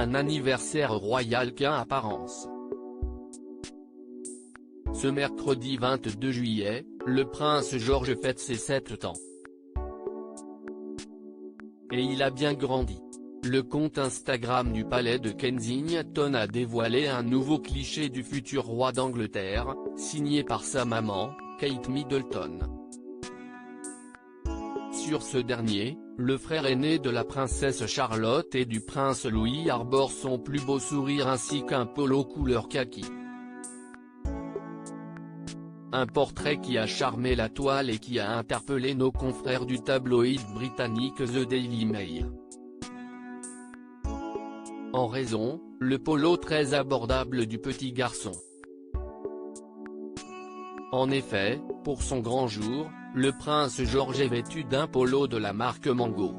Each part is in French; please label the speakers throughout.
Speaker 1: un anniversaire royal qu'en apparence. Ce mercredi 22 juillet, le prince George fête ses 7 ans. Et il a bien grandi. Le compte Instagram du palais de Kensington a dévoilé un nouveau cliché du futur roi d'Angleterre, signé par sa maman, Kate Middleton. Sur ce dernier, le frère aîné de la princesse Charlotte et du prince Louis arbore son plus beau sourire ainsi qu'un polo couleur kaki. Un portrait qui a charmé la toile et qui a interpellé nos confrères du tabloïd britannique The Daily Mail. En raison, le polo très abordable du petit garçon. En effet, pour son grand jour, le prince George est vêtu d'un polo de la marque Mango.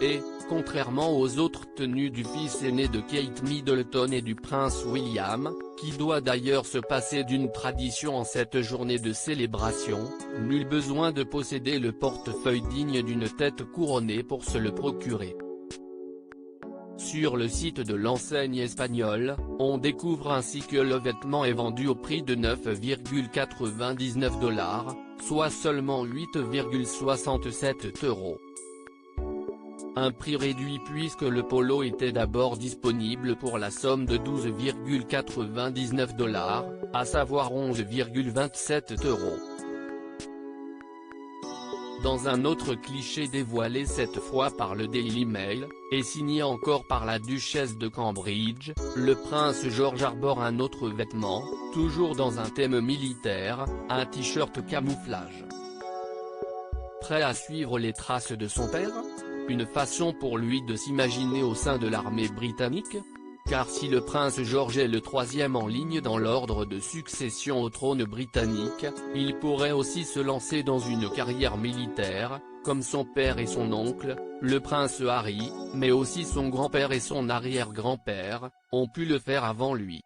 Speaker 1: Et, contrairement aux autres tenues du fils aîné de Kate Middleton et du prince William, qui doit d'ailleurs se passer d'une tradition en cette journée de célébration, nul besoin de posséder le portefeuille digne d'une tête couronnée pour se le procurer. Sur le site de l'enseigne espagnole, on découvre ainsi que le vêtement est vendu au prix de 9,99 $, soit seulement 8,67 €. Un prix réduit puisque le polo était d'abord disponible pour la somme de 12,99 $, à savoir 11,27 €. Dans un autre cliché dévoilé cette fois par le Daily Mail, et signé encore par la duchesse de Cambridge, le prince George arbore un autre vêtement, toujours dans un thème militaire, un t-shirt camouflage. Prêt à suivre les traces de son père ? Une façon pour lui de s'imaginer au sein de l'armée britannique ? Car si le prince George est le troisième en ligne dans l'ordre de succession au trône britannique, il pourrait aussi se lancer dans une carrière militaire, comme son père et son oncle, le prince Harry, mais aussi son grand-père et son arrière-grand-père, ont pu le faire avant lui.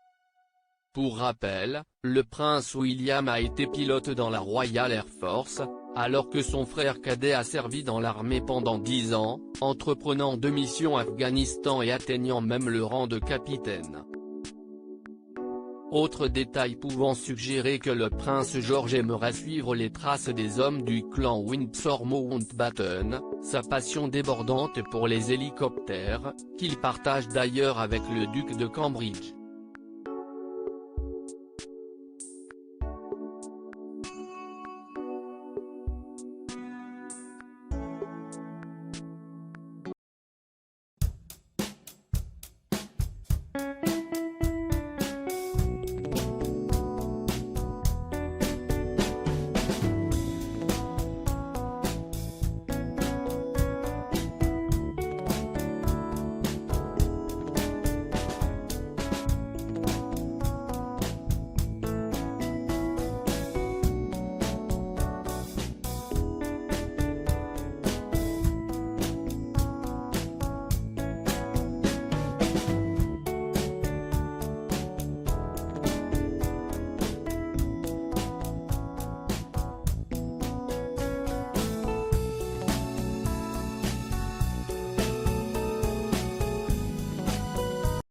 Speaker 1: Pour rappel, le prince William a été pilote dans la Royal Air Force, alors que son frère cadet a servi dans l'armée pendant 10 ans, entreprenant 2 missions Afghanistan et atteignant même le rang de capitaine. Autre détail pouvant suggérer que le prince George aimerait suivre les traces des hommes du clan Windsor Mountbatten, sa passion débordante pour les hélicoptères, qu'il partage d'ailleurs avec le duc de Cambridge.